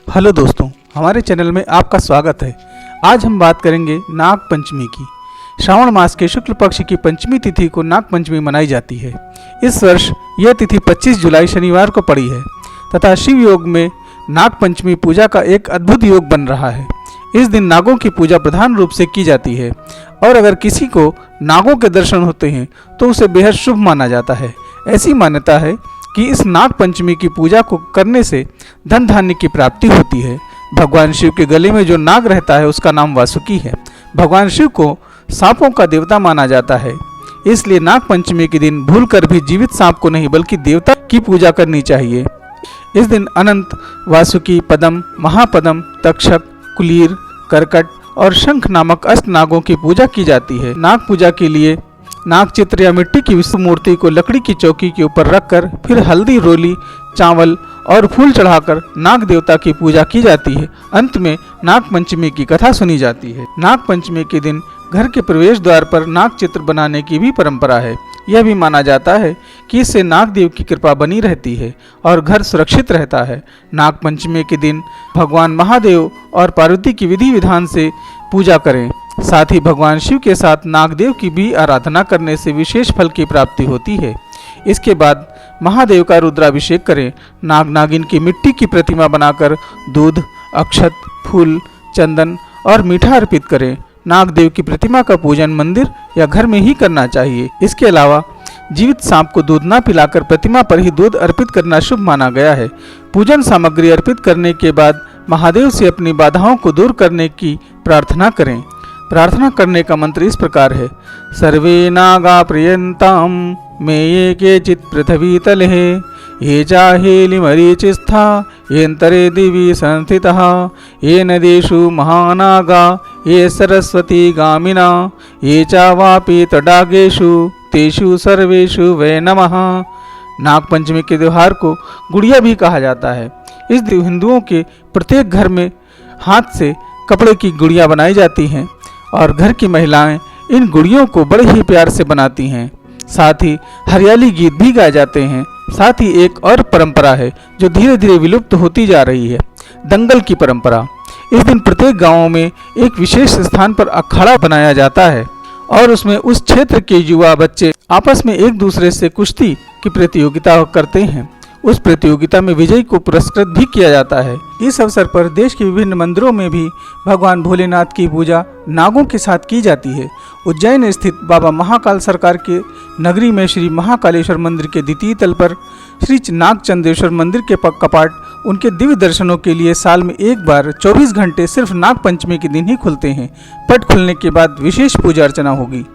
Hello दोस्तों, हमारे channel में आपका स्वागत है। आज हम बात करेंगे नाग पंचमी की। श्रावण मास के शुक्ल पक्ष की पंचमी तिथि को नाग पंचमी मनाई जाती है। इस वर्ष यह तिथि 25 जुलाई शनिवार को पड़ी है तथा शिव योग में नाग पंचमी पूजा का एक अद्भुत योग बन रहा है। इस दिन नागों की पूजा प्रधान रूप से की जाती है और अगर किसी को नागों के दर्शन होते हैं तो उसे बेहद शुभ माना जाता है। ऐसी मान्यता है कि इस नाग पंचमी की पूजा को करने से धन धान्य की प्राप्ति होती है। भगवान शिव के गले में जो नाग रहता है उसका नाम वासुकी है। भगवान शिव को सांपों का देवता माना जाता है, इसलिए नाग पंचमी के दिन भूलकर भी जीवित सांप को नहीं बल्कि देवता की पूजा करनी चाहिए। इस दिन अनंत, वासुकी, पदम, महापदम, तक्षक, कुलीर, करकट और शंख नामक अष्ट नागों की पूजा की जाती है। नाग पूजा के लिए नाग चित्र या मिट्टी की विष्णु मूर्ति को लकड़ी की चौकी के ऊपर रखकर फिर हल्दी, रोली, चावल और फूल चढ़ाकर नाग देवता की पूजा की जाती है। अंत में नाग पंचमी की कथा सुनी जाती है। नाग पंचमी के दिन घर के प्रवेश द्वार पर नाग चित्र बनाने की भी परंपरा है। यह भी माना जाता है कि इससे नाग देव की कृपा बनी रहती है और घर सुरक्षित रहता है। नाग पंचमी के दिन भगवान महादेव और पार्वती की विधि विधान से पूजा करें। साथ ही भगवान शिव के साथ नागदेव की भी आराधना करने से विशेष फल की प्राप्ति होती है। इसके बाद महादेव का रुद्राभिषेक करें। नाग नागिन की मिट्टी की प्रतिमा बनाकर दूध, अक्षत, फूल, चंदन और मीठा अर्पित करें। नागदेव की प्रतिमा का पूजन मंदिर या घर में ही करना चाहिए। इसके अलावा जीवित सांप को दूध न पिलाकर प्रतिमा पर ही दूध अर्पित करना शुभ माना गया है। पूजन सामग्री अर्पित करने के बाद महादेव से अपनी बाधाओं को दूर करने की प्रार्थना करें। प्रार्थना करने का मंत्र इस प्रकार है: सर्वे नागा प्रियंताम मे ये केचित् पृथ्वी तले ये चाहेलि मरीचिस्था येन्तरे दिवि संस्थितः ये नदीषु महानागा ये सरस्वती गामिना ये चावापि तडागेषु तेषु सर्वेषु वै नमः। नाग पंचमी के त्योहार को गुड़िया भी कहा जाता है। इस दिन हिंदुओं के प्रत्येक घर में हाथ से कपड़े की गुड़िया बनाई जाती हैं और घर की महिलाएं इन गुड़ियों को बड़े ही प्यार से बनाती हैं। साथ ही हरियाली गीत भी गाए जाते हैं। साथ ही एक और परंपरा है जो धीरे धीरे विलुप्त होती जा रही है, दंगल की परंपरा। इस दिन प्रत्येक गांव में एक विशेष स्थान पर अखाड़ा बनाया जाता है और उसमें उस क्षेत्र के युवा बच्चे आपस में एक दूसरे से कुश्ती की प्रतियोगिता करते हैं। उस प्रतियोगिता में विजयी को पुरस्कृत भी किया जाता है। इस अवसर पर देश के विभिन्न मंदिरों में भी भगवान भोलेनाथ की पूजा नागों के साथ की जाती है। उज्जैन स्थित बाबा महाकाल सरकार के नगरी में श्री महाकालेश्वर मंदिर के द्वितीय तल पर श्री नाग चंदेश्वर मंदिर के कपाट उनके दिव्य दर्शनों के लिए साल में एक बार 24 घंटे सिर्फ नाग पंचमी के दिन ही खुलते हैं। पट खुलने के बाद विशेष पूजा अर्चना होगी।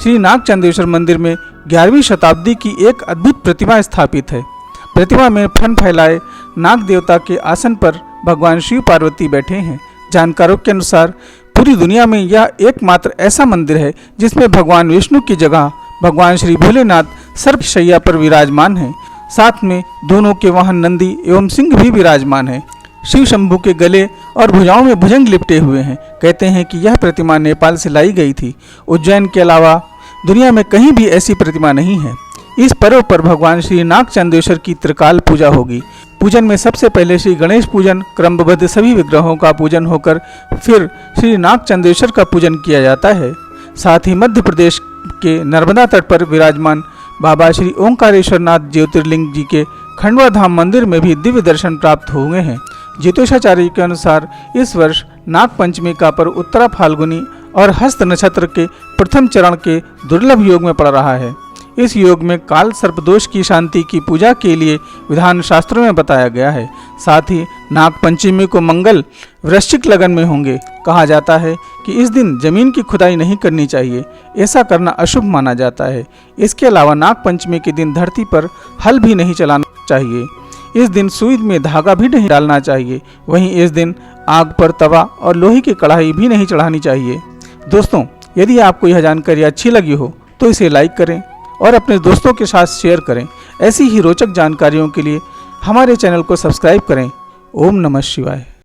श्री नाग चंदेश्वर मंदिर में 11वीं शताब्दी की एक अद्भुत प्रतिमा स्थापित है। प्रतिमा में फन फैलाए नाग देवता के आसन पर भगवान शिव पार्वती बैठे हैं। जानकारों के अनुसार पूरी दुनिया में यह एकमात्र ऐसा मंदिर है जिसमें भगवान विष्णु की जगह भगवान श्री भोलेनाथ सर्पशैया पर विराजमान हैं। साथ में दोनों के वाहन नंदी एवं सिंह भी विराजमान है। शिव शंभू के गले और भुजाओं में भुजंग लिपटे हुए हैं। कहते हैं कि यह प्रतिमा नेपाल से लाई गई थी। उज्जैन के अलावा दुनिया में कहीं भी ऐसी प्रतिमा नहीं है। इस पर्व पर भगवान श्री नाग चंदेश्वर की त्रिकाल पूजा होगी। पूजन में सबसे पहले श्री गणेश पूजन, क्रमबद्ध सभी विग्रहों का पूजन होकर फिर श्री नाग चंदेश्वर का पूजन किया जाता है। साथ ही मध्य प्रदेश के नर्मदा तट पर विराजमान बाबा श्री ओंकारेश्वर नाथ ज्योतिर्लिंग जी के खंडवा धाम मंदिर में भी दिव्य दर्शन प्राप्त हुए हैं। ज्योतिषाचार्य के अनुसार इस वर्ष नाग पंचमी का पर्व उत्तरा फाल्गुनी और हस्त नक्षत्र के प्रथम चरण के दुर्लभ योग में पड़ रहा है। इस योग में काल सर्पदोष की शांति की पूजा के लिए विधान शास्त्रों में बताया गया है। साथ ही नाग पंचमी को मंगल वृश्चिक लगन में होंगे। कहा जाता है कि इस दिन जमीन की खुदाई नहीं करनी चाहिए, ऐसा करना अशुभ माना जाता है। इसके अलावा नाग पंचमी के दिन धरती पर हल भी नहीं चलाना चाहिए। इस दिन सुई में धागा भी नहीं डालना चाहिए। वहीं इस दिन आग पर तवा और लोहे की कढ़ाई भी नहीं चढ़ानी चाहिए। दोस्तों, यदि आपको यह जानकारी अच्छी लगी हो तो इसे लाइक करें और अपने दोस्तों के साथ शेयर करें। ऐसी ही रोचक जानकारियों के लिए हमारे चैनल को सब्सक्राइब करें। ओम नमः शिवाय।